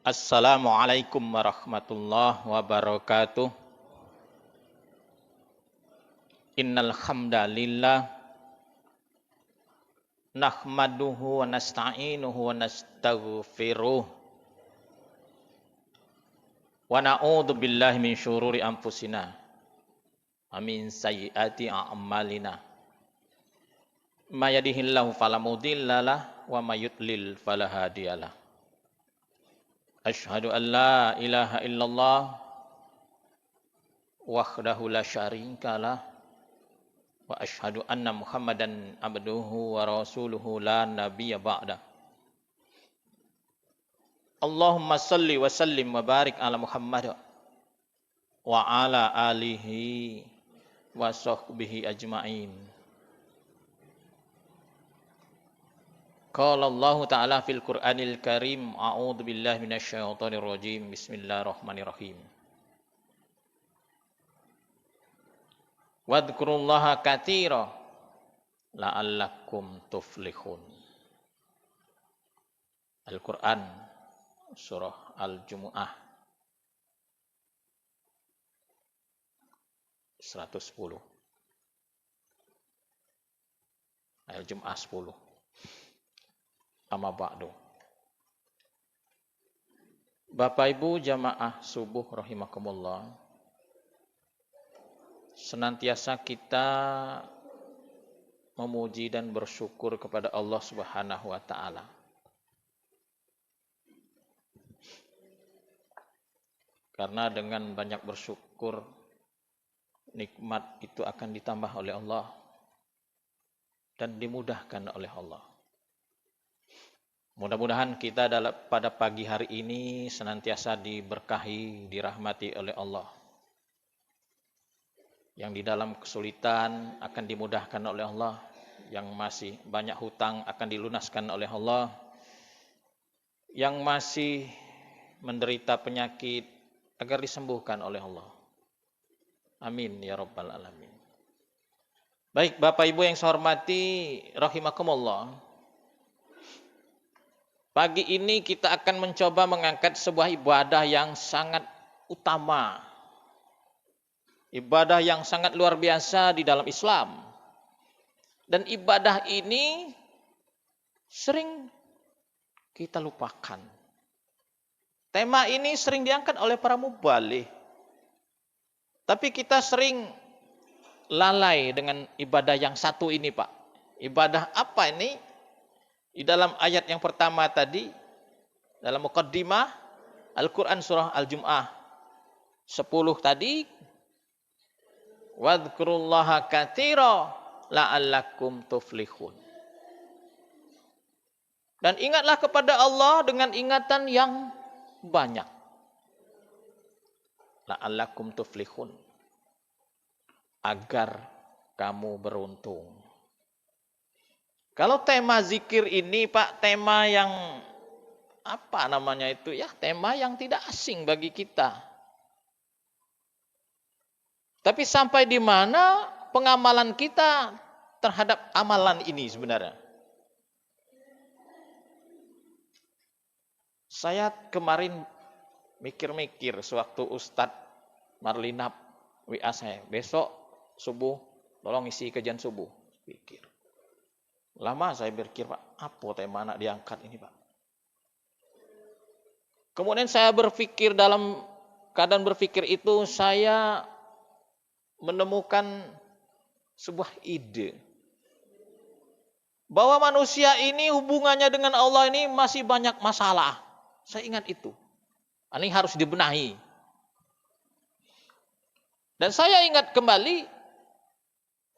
Assalamualaikum warahmatullahi wabarakatuh. Innal hamdalillah nahmaduhu wa nasta'inuhu wa nastaghfiruh wa na'udzu billahi min syururi anfusina wa min sayyiati a'malina. May yahdihillahu fala mudhillalah wa may yudlil fala hadiyalah. Asyhadu an la ilaha illallah wahdahu la syarikalah wa asyhadu anna Muhammadan abduhu wa rasuluhu la nabiyya ba'da. Allahumma salli wa sallim wa barik ala Muhammad wa ala alihi wa sahbihi ajma'in. Qala Allah Ta'ala fil Qur'anil Karim, a'udzu billahi minasy syaithanir rajim. Bismillahirrahmanirrahim. Wadhkurullaha katsira la'allakum tuflihun. Al-Qur'an surah Al-Jumu'ah 110. Al-Jumu'ah 10. Amma ba'du. Bapak Ibu jamaah subuh rahimakumullah. Senantiasa kita memuji dan bersyukur kepada Allah Subhanahu wa taala. Karena dengan banyak bersyukur, nikmat itu akan ditambah oleh Allah dan dimudahkan oleh Allah. Mudah-mudahan kita pada pagi hari ini senantiasa diberkahi, dirahmati oleh Allah. Yang di dalam kesulitan akan dimudahkan oleh Allah. Yang masih banyak hutang akan dilunaskan oleh Allah. Yang masih menderita penyakit agar disembuhkan oleh Allah. Amin ya rabbal alamin. Baik Bapak Ibu yang saya hormati rahimakumullah. Pagi ini kita akan mencoba mengangkat sebuah ibadah yang sangat utama. Ibadah yang sangat luar biasa di dalam Islam. Dan ibadah ini sering kita lupakan. Tema ini sering diangkat oleh para mubaligh. Tapi kita sering lalai dengan ibadah yang satu ini, Pak. Ibadah apa ini? Di dalam ayat yang pertama tadi, dalam muqaddimah Al-Quran surah Al-Jumu'ah 10 tadi, wadhkurullaha katsira la'allakum tuflihun. Dan ingatlah kepada Allah dengan ingatan yang banyak. La'allakum tuflihun. Agar kamu beruntung. Kalau tema zikir ini Pak, tema yang apa namanya itu ya, tema yang tidak asing bagi kita. Tapi sampai di mana pengamalan kita terhadap amalan ini sebenarnya? Saya kemarin mikir-mikir sewaktu Ustadz Marlinap WA saya, besok subuh tolong isi kajian subuh. Pikir. Lama saya berpikir, Pak, apa tema anak diangkat ini, Pak? Kemudian saya berpikir, dalam keadaan berpikir itu saya menemukan sebuah ide. Bahwa manusia ini hubungannya dengan Allah ini masih banyak masalah. Saya ingat itu. Ini harus dibenahi. Dan saya ingat kembali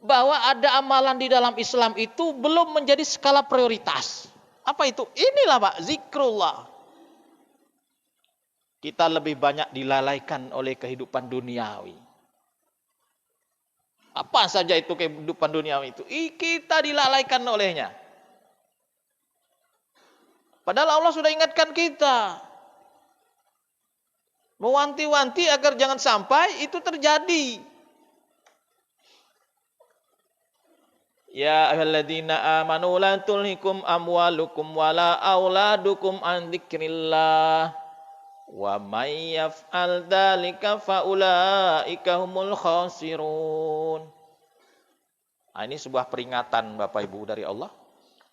bahwa ada amalan di dalam Islam itu belum menjadi skala prioritas. Apa itu? Inilah Pak, zikrullah. Kita lebih banyak dilalaikan oleh kehidupan duniawi. Apa saja itu kehidupan duniawi itu? Kita dilalaikan olehnya. Padahal Allah sudah ingatkan kita. Mewanti-wanti agar jangan sampai itu terjadi. Ya ayyuhalladzina amanu la tulhikum amwalukum wala auladukum an dzikrillah. Wa may yaf'al dzalika faulaika humul khasirun. Nah, ini sebuah peringatan Bapak Ibu dari Allah.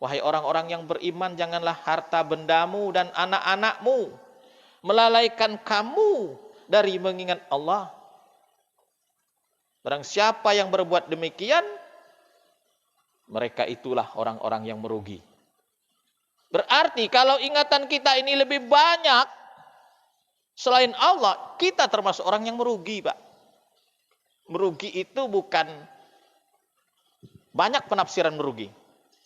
Wahai orang-orang yang beriman, janganlah harta bendamu dan anak-anakmu melalaikan kamu dari mengingat Allah. Barang siapa yang berbuat demikian, mereka itulah orang-orang yang merugi. Berarti kalau ingatan kita ini lebih banyak selain Allah, kita termasuk orang yang merugi, Pak. Merugi itu bukan banyak penafsiran merugi.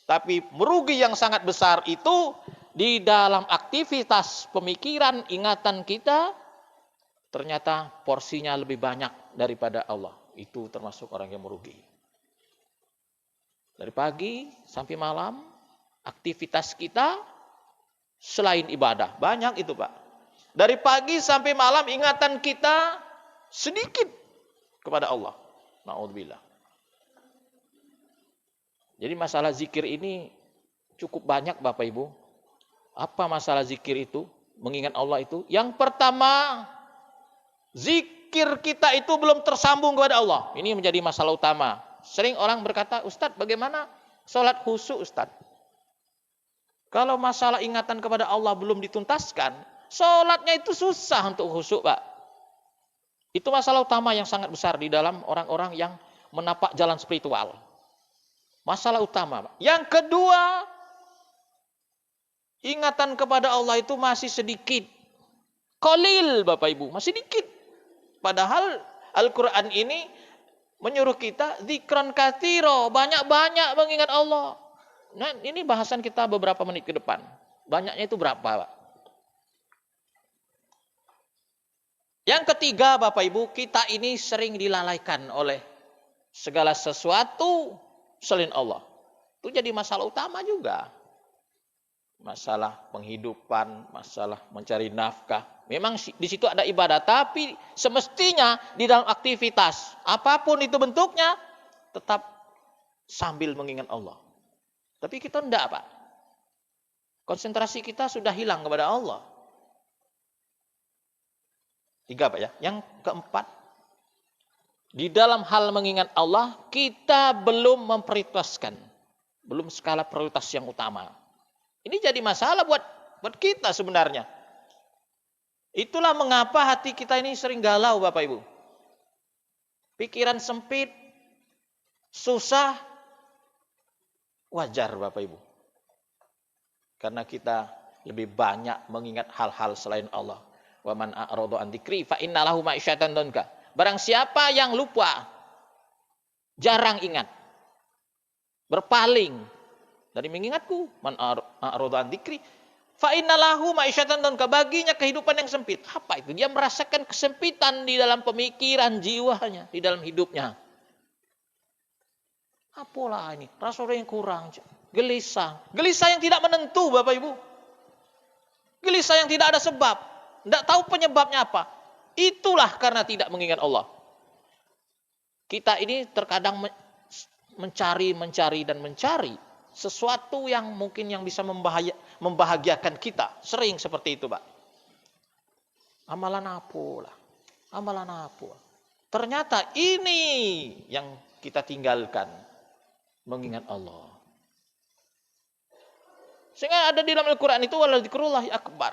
Tapi merugi yang sangat besar itu di dalam aktivitas pemikiran, ingatan kita, ternyata porsinya lebih banyak daripada Allah. Itu termasuk orang yang merugi. Dari pagi sampai malam, aktivitas kita selain ibadah. Banyak itu, Pak. Dari pagi sampai malam, ingatan kita sedikit kepada Allah. Na'udzubillah. Jadi masalah zikir ini cukup banyak Bapak Ibu. Apa masalah zikir itu? Mengingat Allah itu. Yang pertama, zikir kita itu belum tersambung kepada Allah. Ini menjadi masalah utama. Sering orang berkata, Ustadz bagaimana sholat khusyuk Ustadz? Kalau masalah ingatan kepada Allah belum dituntaskan, sholatnya itu susah untuk khusyuk Pak. Itu masalah utama yang sangat besar di dalam orang-orang yang menapak jalan spiritual. Masalah utama. Yang kedua, ingatan kepada Allah itu masih sedikit. Qalil Bapak Ibu, masih sedikit. Padahal Al-Quran ini menyuruh kita zikran katsira, banyak-banyak mengingat Allah. Nah, ini bahasan kita beberapa menit ke depan. Banyaknya itu berapa, Pak? Yang ketiga Bapak Ibu, kita ini sering dilalaikan oleh segala sesuatu selain Allah. Itu jadi masalah utama juga. Masalah penghidupan, masalah mencari nafkah. Memang di situ ada ibadah, tapi semestinya di dalam aktivitas, apapun itu bentuknya, tetap sambil mengingat Allah. Tapi kita enggak, Pak. Konsentrasi kita sudah hilang kepada Allah. 3, Pak ya. Yang keempat, di dalam hal mengingat Allah, kita belum memprioritaskan. Belum skala prioritas yang utama. Ini jadi masalah buat kita sebenarnya. Itulah mengapa hati kita ini sering galau Bapak Ibu. Pikiran sempit, susah, wajar Bapak Ibu. Karena kita lebih banyak mengingat hal-hal selain Allah. Wa man a'rada an dzikri fa inna lahu ma'isyatan dhanka. Barang siapa yang lupa, jarang ingat, berpaling dari mengingatku, man a'rada an dzikri fa inna lahu ma'isyatan dhanka, baginya kehidupan yang sempit. Apa itu? Dia merasakan kesempitan di dalam pemikiran jiwanya, di dalam hidupnya. Apalah ini? Rasa yang kurang, gelisah. Gelisah yang tidak menentu Bapak Ibu. Gelisah yang tidak ada sebab. Tidak tahu penyebabnya apa. Itulah karena tidak mengingat Allah. Kita ini terkadang mencari sesuatu yang mungkin yang bisa membahagiakan kita. Sering seperti itu, Pak. Amalan apa lah? Amalan apa? Ternyata ini yang kita tinggalkan. Mengingat Allah. Sehingga ada di dalam Al-Quran itu waladzikrullahi akbar.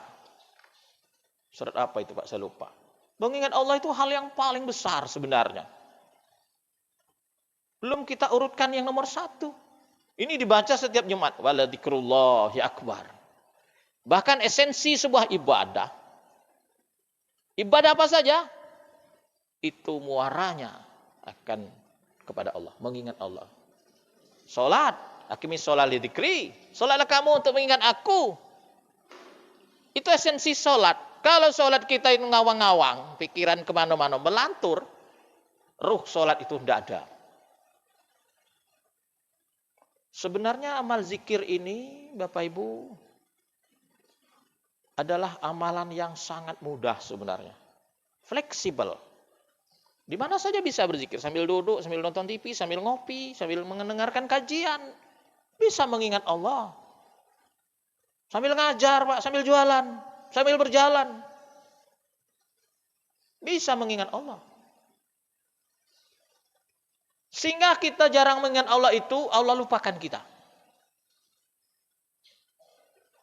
Surat apa itu Pak? Saya lupa. Mengingat Allah itu hal yang paling besar sebenarnya. Belum kita urutkan yang nomor 1. Ini dibaca setiap Jumat. Waladzikrullahi akbar. Bahkan esensi sebuah ibadah. Ibadah apa saja? Itu muaranya akan kepada Allah. Mengingat Allah. Salat. Aqimis sholat li dzikri. Salatlah kamu untuk mengingat aku. Itu esensi salat. Kalau sholat kita itu ngawang-ngawang, pikiran kemana-mana, melantur, ruh sholat itu tidak ada. Sebenarnya amal zikir ini, Bapak Ibu, adalah amalan yang sangat mudah sebenarnya. Fleksibel. Di mana saja bisa berzikir, sambil duduk, sambil nonton TV, sambil ngopi, sambil mendengarkan kajian. Bisa mengingat Allah. Sambil ngajar, Pak, sambil jualan. Sambil berjalan. Bisa mengingat Allah. Sehingga kita jarang mengingat Allah itu, Allah lupakan kita.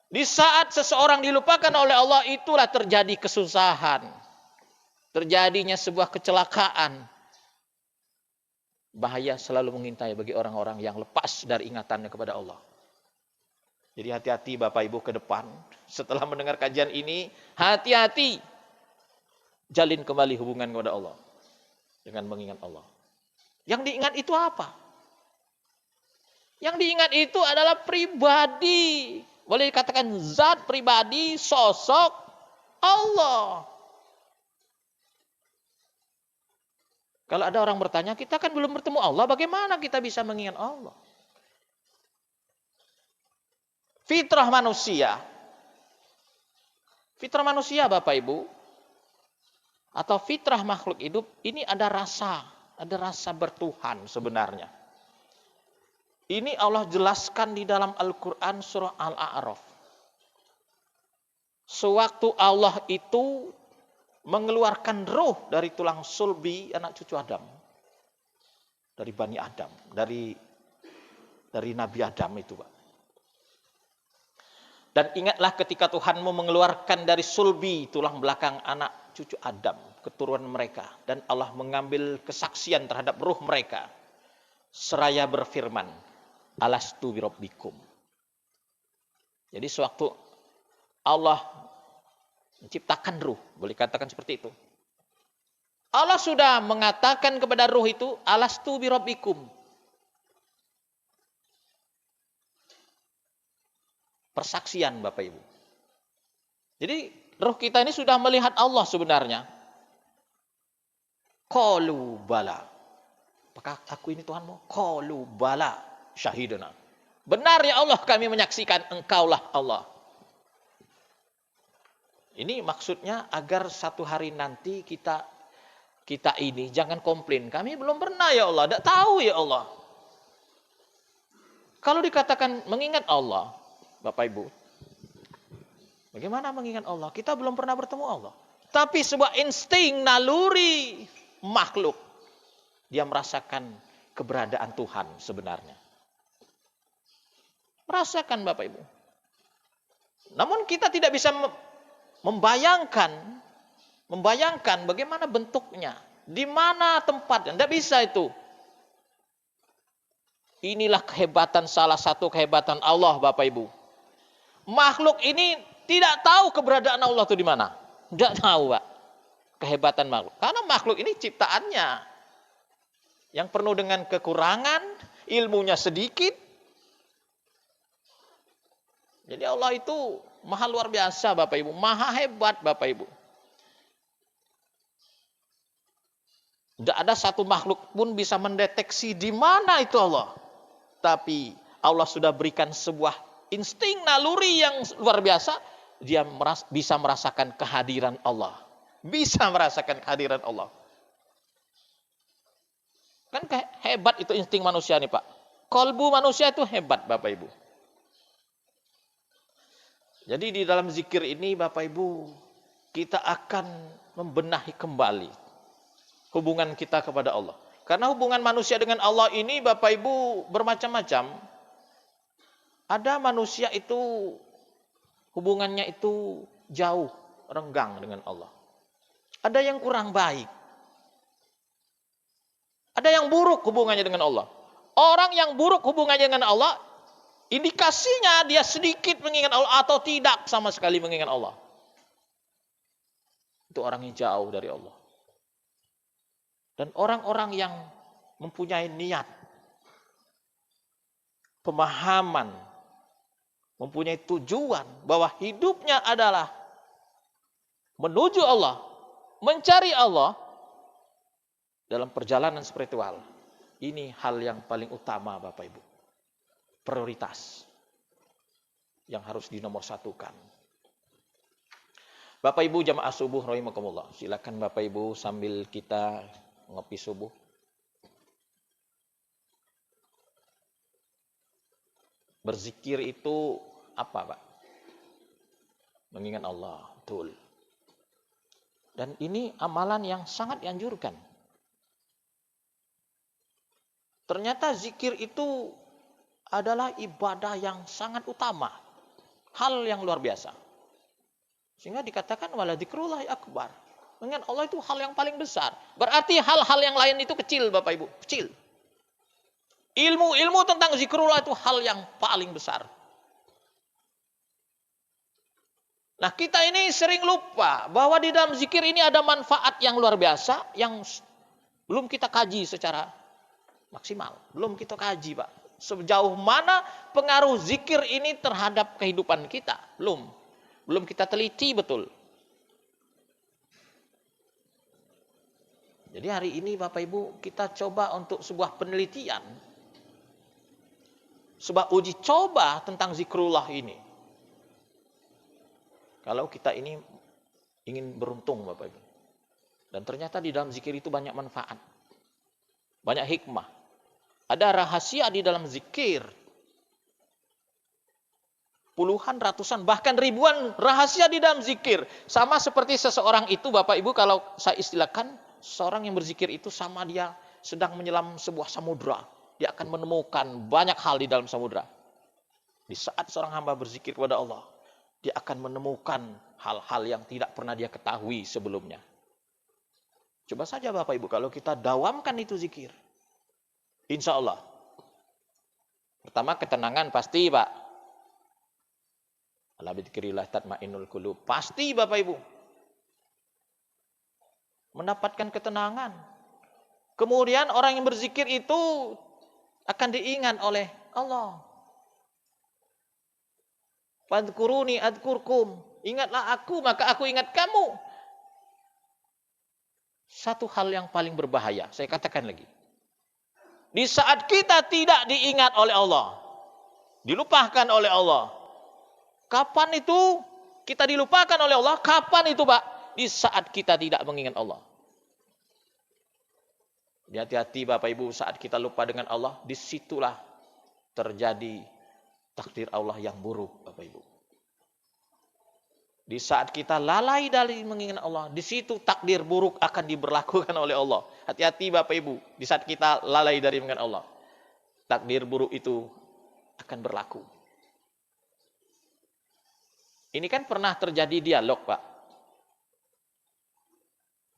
Di saat seseorang dilupakan oleh Allah, itulah terjadi kesusahan. Terjadinya sebuah kecelakaan. Bahaya selalu mengintai bagi orang-orang yang lepas dari ingatannya kepada Allah. Jadi hati-hati Bapak Ibu ke depan. Setelah mendengar kajian ini, hati-hati. Jalin kembali hubungan kepada Allah. Dengan mengingat Allah. Yang diingat itu apa? Yang diingat itu adalah pribadi. Boleh dikatakan zat pribadi, sosok Allah. Kalau ada orang bertanya, kita kan belum bertemu Allah, bagaimana kita bisa mengingat Allah? Fitrah manusia. Fitrah manusia Bapak Ibu. Atau fitrah makhluk hidup, ini ada rasa bertuhan sebenarnya. Ini Allah jelaskan di dalam Al-Quran surah Al-A'raf. Sewaktu Allah itu mengeluarkan roh dari tulang sulbi anak cucu Adam. Dari Bani Adam. Dari Nabi Adam itu, Pak. Dan ingatlah ketika Tuhanmu mengeluarkan dari sulbi tulang belakang anak cucu Adam, keturunan mereka. Dan Allah mengambil kesaksian terhadap ruh mereka. Seraya berfirman, alastu birabbikum. Jadi sewaktu Allah menciptakan ruh, boleh katakan seperti itu. Allah sudah mengatakan kepada ruh itu, alastu birabbikum. Persaksian Bapak Ibu. Jadi ruh kita ini sudah melihat Allah sebenarnya. Qalu bala. Apakah aku ini Tuhanmu? Qalu bala syahiduna. Benar ya Allah, kami menyaksikan engkaulah Allah. Ini maksudnya agar satu hari nanti kita ini jangan komplain. Kami belum pernah ya Allah, tidak tahu ya Allah. Kalau dikatakan mengingat Allah, Bapak Ibu, bagaimana mengingat Allah? Kita belum pernah bertemu Allah. Tapi sebuah insting naluri makhluk, dia merasakan keberadaan Tuhan sebenarnya. Merasakan Bapak Ibu. Namun kita tidak bisa membayangkan bagaimana bentuknya, di mana tempatnya, tidak bisa itu. Inilah salah satu kehebatan Allah Bapak Ibu. Makhluk ini tidak tahu keberadaan Allah itu di mana. Tidak tahu, Pak. Kehebatan makhluk. Karena makhluk ini ciptaannya yang penuh dengan kekurangan, ilmunya sedikit. Jadi Allah itu maha luar biasa Bapak Ibu, maha hebat Bapak Ibu. Tidak ada satu makhluk pun bisa mendeteksi di mana itu Allah. Tapi Allah sudah berikan sebuah insting naluri yang luar biasa. Dia bisa merasakan kehadiran Allah. Bisa merasakan kehadiran Allah. Kan hebat itu insting manusia nih Pak. Kolbu manusia itu hebat Bapak Ibu. Jadi di dalam zikir ini Bapak Ibu, kita akan membenahi kembali hubungan kita kepada Allah. Karena hubungan manusia dengan Allah ini Bapak Ibu bermacam-macam. Ada manusia itu hubungannya itu jauh, renggang dengan Allah. Ada yang kurang baik. Ada yang buruk hubungannya dengan Allah. Orang yang buruk hubungannya dengan Allah, indikasinya dia sedikit mengingat Allah atau tidak sama sekali mengingat Allah. Itu orang yang jauh dari Allah. Dan orang-orang yang mempunyai niat, pemahaman, mempunyai tujuan bahwa hidupnya adalah menuju Allah, mencari Allah dalam perjalanan spiritual. Ini hal yang paling utama Bapak Ibu. Prioritas yang harus dinomorsatukan. Bapak Ibu jamaah subuh rahimakumullah. Silakan Bapak Ibu sambil kita ngopi subuh. Berzikir itu apa, Pak? Mengingat Allah, betul. Dan ini amalan yang sangat dianjurkan. Ternyata zikir itu adalah ibadah yang sangat utama. Hal yang luar biasa. Sehingga dikatakan wala dzikrullahi akbar. Mengingat Allah itu hal yang paling besar. Berarti hal-hal yang lain itu kecil Bapak Ibu. Kecil. Ilmu tentang zikrullah itu hal yang paling besar. Nah, kita ini sering lupa bahwa di dalam zikir ini ada manfaat yang luar biasa yang belum kita kaji secara maksimal. Belum kita kaji, Pak. Sejauh mana pengaruh zikir ini terhadap kehidupan kita? Belum kita teliti betul. Jadi hari ini Bapak Ibu kita coba untuk sebuah penelitian. Sebuah uji coba tentang zikrullah ini. Kalau kita ini ingin beruntung Bapak Ibu. Dan ternyata di dalam zikir itu banyak manfaat. Banyak hikmah. Ada rahasia di dalam zikir. Puluhan, ratusan, bahkan ribuan rahasia di dalam zikir. Sama seperti seseorang itu Bapak Ibu kalau saya istilahkan. Seorang yang berzikir itu sama dia sedang menyelam sebuah samudra. Dia akan menemukan banyak hal di dalam samudra. Di saat seorang hamba berzikir kepada Allah. Dia akan menemukan hal-hal yang tidak pernah dia ketahui sebelumnya. Coba saja Bapak Ibu kalau kita dawamkan itu zikir. Insya Allah. Pertama ketenangan pasti Pak. Ala bidzikrillah tatmainnul qulub. Pasti Bapak Ibu. Mendapatkan ketenangan. Kemudian orang yang berzikir itu akan diingat oleh Allah. Fadhkuruni adkurkum. Ingatlah aku, maka aku ingat kamu. Satu hal yang paling berbahaya, saya katakan lagi. Di saat kita tidak diingat oleh Allah, dilupakan oleh Allah. Kapan itu kita dilupakan oleh Allah? Kapan itu Pak? Di saat kita tidak mengingat Allah. Hati-hati Bapak Ibu, saat kita lupa dengan Allah, disitulah terjadi takdir Allah yang buruk, Bapak Ibu. Di saat kita lalai dari mengingat Allah, di situ takdir buruk akan diberlakukan oleh Allah. Hati-hati Bapak Ibu, di saat kita lalai dari mengingat Allah, takdir buruk itu akan berlaku. Ini kan pernah terjadi dialog, Pak,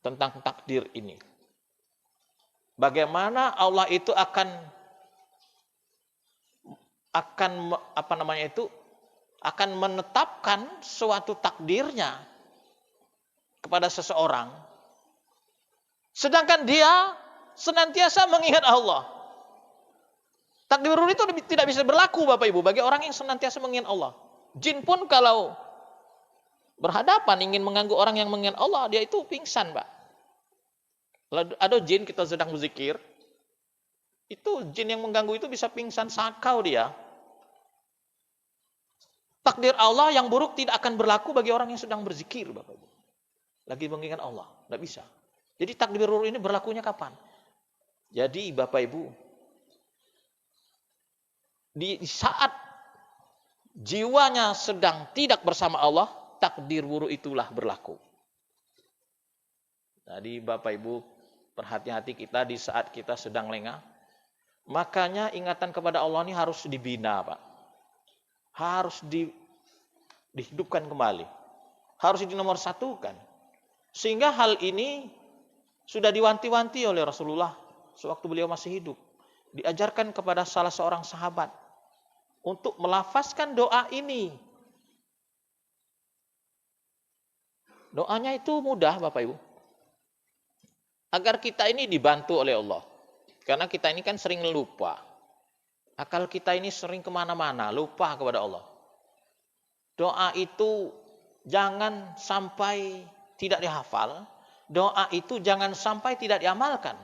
tentang takdir ini. Bagaimana Allah itu akan menetapkan suatu takdirnya kepada seseorang, sedangkan dia senantiasa mengingat Allah. Takdir itu tidak bisa berlaku Bapak Ibu bagi orang yang senantiasa mengingat Allah. Jin pun kalau berhadapan ingin mengganggu orang yang mengingat Allah, dia itu pingsan, Pak. Ada jin kita sedang berzikir, itu jin yang mengganggu itu bisa pingsan, sakau dia. Takdir Allah yang buruk tidak akan berlaku bagi orang yang sedang berzikir, Bapak Ibu. Lagi mengingat Allah, tidak bisa. Jadi takdir buruk ini berlakunya kapan? Jadi Bapak Ibu, di saat jiwanya sedang tidak bersama Allah, takdir buruk itulah berlaku. Jadi Bapak Ibu, perhati-hati kita di saat kita sedang lengah. Makanya ingatan kepada Allah ini harus dibina, Pak. Harus dihidupkan kembali. Harus dinomorsatukan. Sehingga hal ini sudah diwanti-wanti oleh Rasulullah sewaktu beliau masih hidup. Diajarkan kepada salah seorang sahabat untuk melafazkan doa ini. Doanya itu mudah Bapak Ibu. Agar kita ini dibantu oleh Allah. Karena kita ini kan sering lupa. Akal kita ini sering kemana-mana, lupa kepada Allah. Doa itu jangan sampai tidak dihafal. Doa itu jangan sampai tidak diamalkan.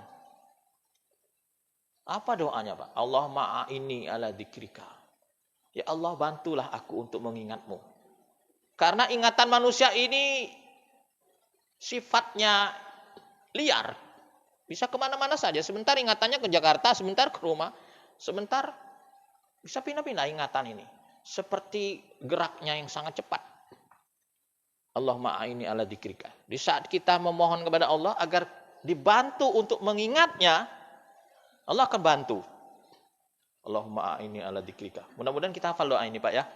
Apa doanya Pak? Allahumma a'inni ala dzikrika. Ya Allah, bantulah aku untuk mengingatmu. Karena ingatan manusia ini sifatnya liar. Bisa kemana-mana saja. Sebentar ingatannya ke Jakarta, sebentar ke rumah. Sebentar bisa pindah-pindah ingatan ini. Seperti geraknya yang sangat cepat. Allahumma a'inni ala dzikrika. Di saat kita memohon kepada Allah agar dibantu untuk mengingatnya, Allah akan bantu. Allahumma a'inni ala dzikrika. Mudah-mudahan kita hafal doa ini, Pak ya.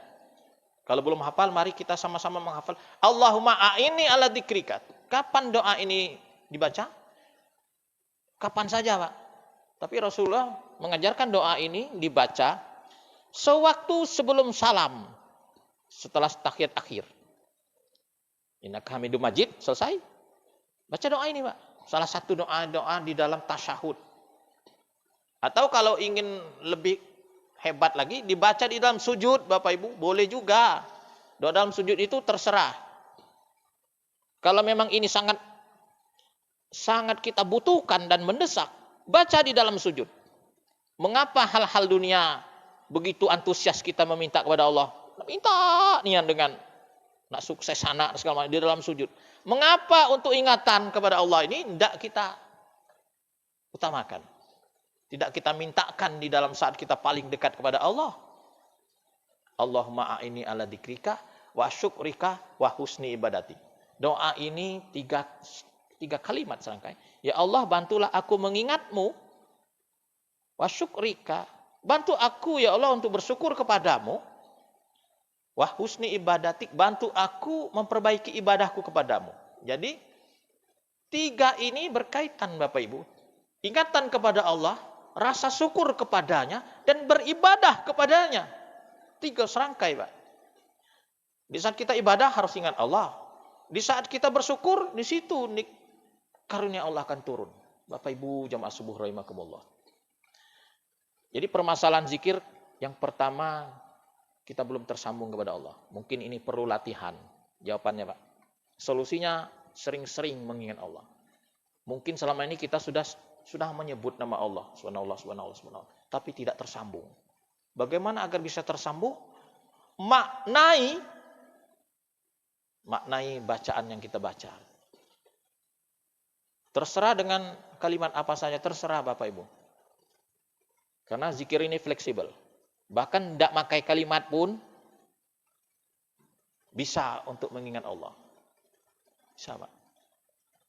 Kalau belum hafal, mari kita sama-sama menghafal. Allahumma a'inni ala dzikrika. Kapan doa ini dibaca? Kapan saja, Pak. Tapi Rasulullah mengajarkan doa ini dibaca sewaktu sebelum salam, setelah tahiyat akhir. Innaka Hamidum Majid, selesai. Baca doa ini, Pak. Salah satu doa-doa di dalam tasyahud. Atau kalau ingin lebih hebat lagi, dibaca di dalam sujud, Bapak Ibu. Boleh juga. Doa dalam sujud itu terserah. Kalau memang ini sangat kita butuhkan dan mendesak, baca di dalam sujud. Mengapa hal-hal dunia begitu antusias kita meminta kepada Allah? Minta nian dengan nak sukses anak segala macam di dalam sujud. Mengapa untuk ingatan kepada Allah ini tidak kita utamakan? Tidak kita mintakan di dalam saat kita paling dekat kepada Allah. Allahumma a'inni ala dzikrika wa syukrika wa husni ibadati. Doa ini tiga kalimat serangkai. Ya Allah, bantulah aku mengingatmu. Wa syukrika, bantu aku ya Allah untuk bersyukur kepadamu. Wa husni ibadatik, bantu aku memperbaiki ibadahku kepadamu. Jadi tiga ini berkaitan, Bapak Ibu. Ingatan kepada Allah, rasa syukur kepadanya, dan beribadah kepadanya. Tiga serangkai, Pak. Di saat kita ibadah harus ingat Allah. Di saat kita bersyukur, di situ karunia Allah akan turun. Bapak Ibu jamaah subuh rahimakumullah. Jadi permasalahan zikir yang pertama, kita belum tersambung kepada Allah. Mungkin ini perlu latihan. Jawabannya, Pak. Solusinya sering-sering mengingat Allah. Mungkin selama ini kita sudah menyebut nama Allah, subhanallah, tapi tidak tersambung. Bagaimana agar bisa tersambung? Maknai bacaan yang kita baca. Terserah dengan kalimat apa saja, terserah Bapak Ibu. Karena zikir ini fleksibel. Bahkan tidak pakai kalimat pun bisa untuk mengingat Allah. Bisa, Pak.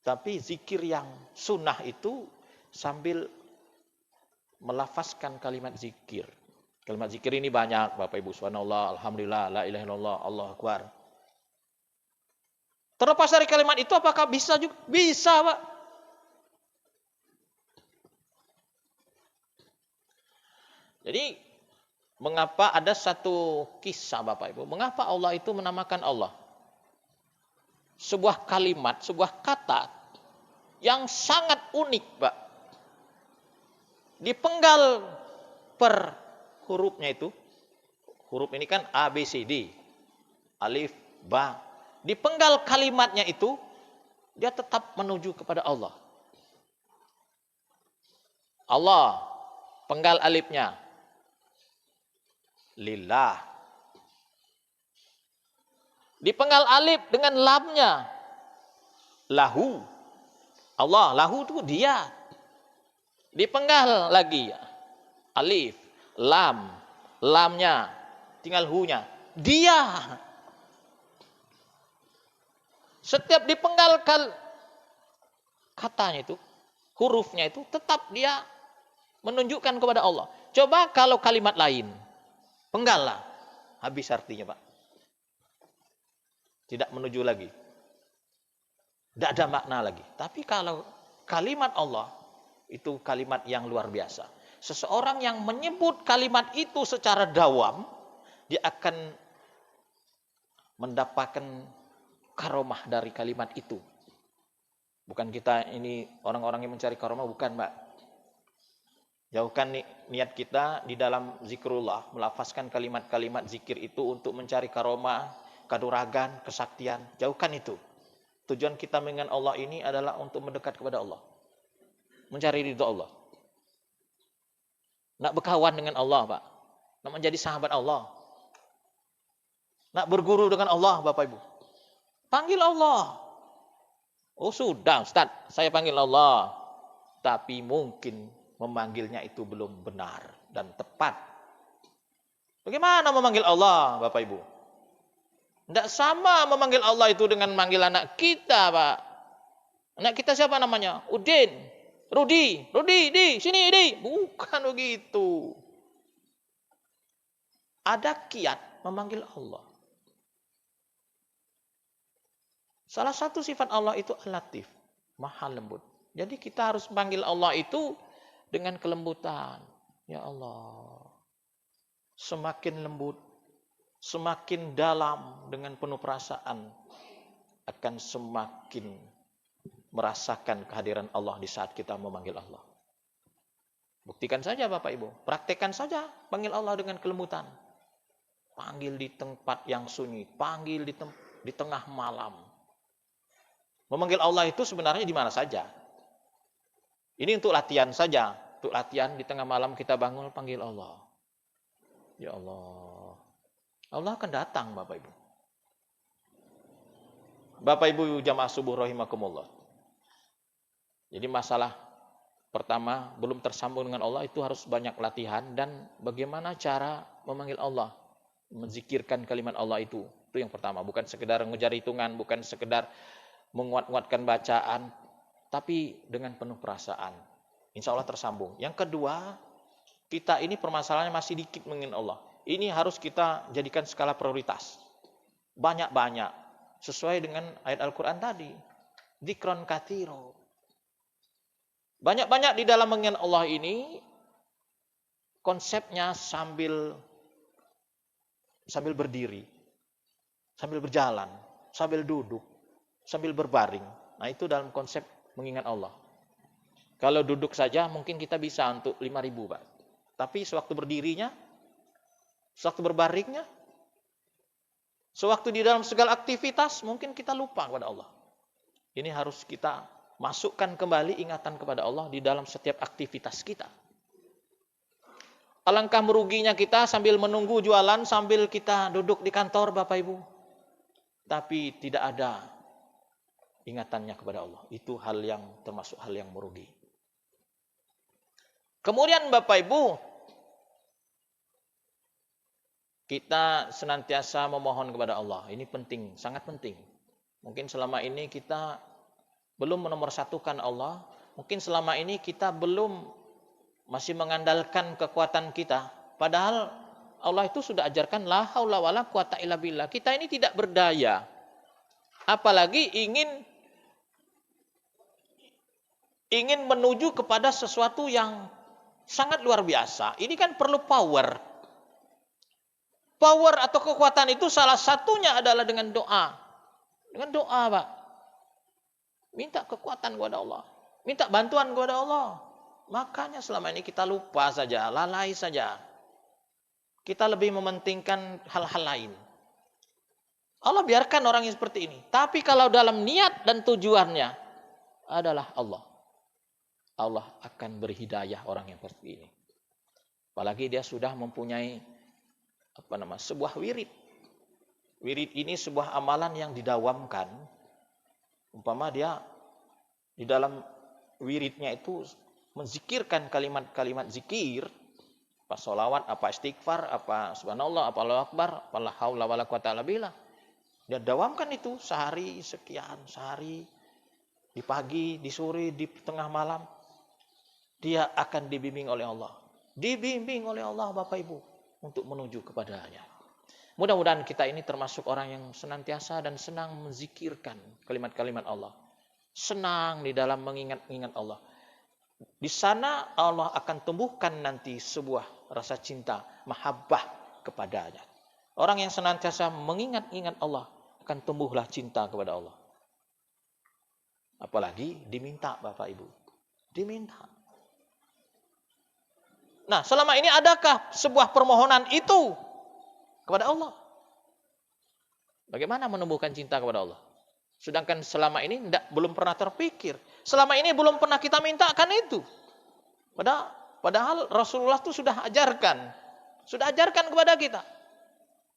Tapi zikir yang sunnah itu sambil melafazkan kalimat zikir. Kalimat zikir ini banyak, Bapak Ibu. Subhanallah, alhamdulillah, la ilaha illallah, Allahu akbar. Terlepas dari kalimat itu apakah bisa juga? Bisa, Pak. Jadi mengapa ada satu kisah, Bapak Ibu? Mengapa Allah itu menamakan Allah? Sebuah kalimat, sebuah kata yang sangat unik, Pak. Dipenggal per hurufnya itu. Huruf ini kan A, B, C, D. Alif, Ba. Dipenggal kalimatnya itu, dia tetap menuju kepada Allah. Allah, penggal alifnya. Lillah. Dipenggal alif dengan lamnya. Lahu. Allah, lahu itu dia. Dipenggal lagi. Alif, lam, lamnya. Tinggal hu-nya. Dia. Setiap dipenggal katanya itu, hurufnya itu, tetap dia menunjukkan kepada Allah. Coba kalau kalimat lain. Penggal lah. Habis artinya, Pak. Tidak menuju lagi. Tidak ada makna lagi. Tapi kalau kalimat Allah, itu kalimat yang luar biasa. Seseorang yang menyebut kalimat itu secara dawam, dia akan mendapatkan karomah dari kalimat itu. Bukan kita ini orang-orang yang mencari karomah, bukan, Mbak. Jauhkan niat kita di dalam zikrullah, melafazkan kalimat-kalimat zikir itu untuk mencari karomah, kaduragan, kesaktian. Jauhkan itu. Tujuan kita mengingat Allah ini adalah untuk mendekat kepada Allah. Mencari ridho Allah. Nak berkawan dengan Allah, Pak. Nak menjadi sahabat Allah. Nak berguru dengan Allah, Bapak Ibu. Panggil Allah. Oh sudah, Ustaz, saya panggil Allah. Tapi mungkin memanggilnya itu belum benar dan tepat. Bagaimana memanggil Allah, Bapak Ibu? Tidak sama memanggil Allah itu dengan manggil anak kita, Pak. Anak kita siapa namanya? Udin, Rudi, di sini, di. Bukan begitu. Ada kiat memanggil Allah. Salah satu sifat Allah itu Al-Latif, Maha lembut. Jadi kita harus panggil Allah itu dengan kelembutan. Ya Allah, semakin lembut, semakin dalam dengan penuh perasaan, akan semakin merasakan kehadiran Allah di saat kita memanggil Allah. Buktikan saja Bapak Ibu, praktekkan saja panggil Allah dengan kelembutan. Panggil di tempat yang sunyi, panggil di tengah malam. Memanggil Allah itu sebenarnya di mana saja. Ini untuk latihan saja. Untuk latihan di tengah malam kita bangun panggil Allah. Ya Allah. Allah akan datang Bapak Ibu. Bapak Ibu jamaah subuh rahimakumullah. Jadi masalah pertama belum tersambung dengan Allah itu harus banyak latihan dan bagaimana cara memanggil Allah. Menzikirkan kalimat Allah itu yang pertama, bukan sekedar mengejar hitungan, bukan sekedar menguat-nguatkan bacaan, tapi dengan penuh perasaan. Insya Allah tersambung. Yang kedua, kita ini permasalahannya masih dikit mengingat Allah. Ini harus kita jadikan skala prioritas. Banyak-banyak, sesuai dengan ayat Al-Quran tadi. Dzikron katsiro. Banyak-banyak di dalam mengingat Allah ini, konsepnya sambil berdiri, sambil berjalan, sambil duduk, sambil berbaring. Nah itu dalam konsep mengingat Allah. Kalau duduk saja mungkin kita bisa untuk 5.000 Pak. Tapi sewaktu berdirinya, sewaktu berbaringnya, sewaktu di dalam segala aktivitas mungkin kita lupa kepada Allah. Ini harus kita masukkan kembali ingatan kepada Allah di dalam setiap aktivitas kita. Alangkah meruginya kita sambil menunggu jualan, sambil kita duduk di kantor Bapak Ibu. Tapi tidak ada ingatannya kepada Allah. Itu termasuk hal yang merugi. Kemudian Bapak Ibu, kita senantiasa memohon kepada Allah. Ini penting, sangat penting. Mungkin selama ini kita belum menomorsatukan Allah. Mungkin selama ini kita belum masih mengandalkan kekuatan kita. Padahal Allah itu sudah ajarkan la haula wala quwata illa billah. Kita ini tidak berdaya. Apalagi ingin menuju kepada sesuatu yang sangat luar biasa. Ini kan perlu power. Power atau kekuatan itu salah satunya adalah dengan doa. Dengan doa, Pak. Minta kekuatan kepada Allah. Minta bantuan kepada Allah. Makanya selama ini kita lupa saja, lalai saja. Kita lebih mementingkan hal-hal lain. Allah biarkan orang yang seperti ini. Tapi kalau dalam niat dan tujuannya adalah Allah. Allah akan berhidayah orang yang seperti ini. Apalagi dia sudah mempunyai sebuah wirid. Wirid ini sebuah amalan yang didawamkan. Umpama dia di dalam wiridnya itu menzikirkan kalimat-kalimat zikir, apa sholawat, apa istighfar, apa subhanallah, apa Allahu akbar, apa la haula wala quwata illa billah. Dia dawamkan itu sehari sekian, sehari, di pagi, di sore, di tengah malam. Dia akan dibimbing oleh Allah. Dibimbing oleh Allah Bapak Ibu untuk menuju kepadanya. Mudah-mudahan kita ini termasuk orang yang senantiasa dan senang menzikirkan kalimat-kalimat Allah. Senang di dalam mengingat-ingat Allah. Di sana Allah akan tumbuhkan nanti sebuah rasa cinta, mahabbah kepadanya. Orang yang senantiasa mengingat-ingat Allah akan tumbuhlah cinta kepada Allah. Apalagi diminta Bapak Ibu. Diminta. Nah, selama ini adakah sebuah permohonan itu kepada Allah? Bagaimana menumbuhkan cinta kepada Allah? Sedangkan selama ini belum pernah terpikir. Selama ini belum pernah kita mintakan itu. Padahal Rasulullah itu sudah ajarkan. Sudah ajarkan kepada kita.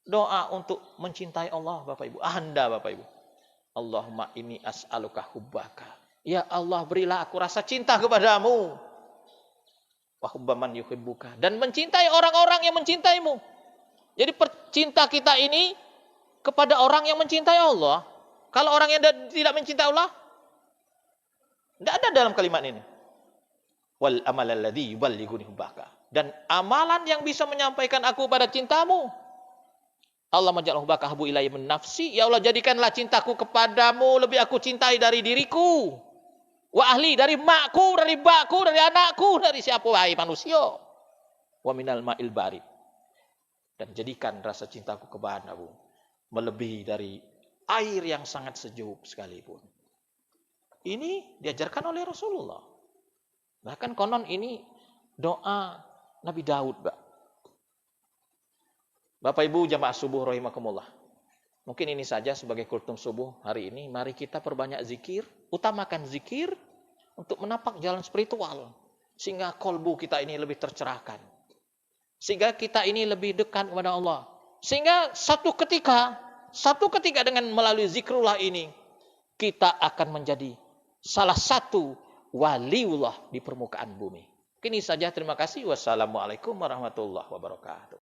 Doa untuk mencintai Allah Bapak Ibu. Anda Bapak Ibu. Allahumma inni as'aluka hubbaka. Ya Allah berilah aku rasa cinta kepadamu. Wa hubbaman yuhibbuka. Dan mencintai orang-orang yang mencintaimu. Jadi cinta kita ini kepada orang yang mencintai Allah. Kalau orang yang tidak mencintai Allah, tidak ada dalam kalimat ini. Wal amal alladhi yuballighuni hubbaka. Dan amalan yang bisa menyampaikan aku pada cintamu. Allah maj'al hubbaka habu ilayya min nafsi. Ya Allah, jadikanlah cintaku kepadamu lebih aku cintai dari diriku. Wa ahli, dari makku, dari bakku, dari anakku, dari siapa wahai manusia. Wa minal ma'il barid. Dan jadikan rasa cintaku kepadamu melebihi dari air yang sangat sejuk sekalipun. Ini diajarkan oleh Rasulullah. Bahkan konon ini doa Nabi Daud, Pak. Bapak Ibu jamaah subuh rahimakumullah. Mungkin ini saja sebagai kultum subuh hari ini. Mari kita perbanyak zikir, utamakan zikir untuk menapak jalan spiritual. Sehingga kolbu kita ini lebih tercerahkan. Sehingga kita ini lebih dekat kepada Allah. Sehingga satu ketika dengan melalui zikrullah ini, kita akan menjadi salah satu waliullah di permukaan bumi. Ini saja, terima kasih. Wassalamualaikum warahmatullahi wabarakatuh.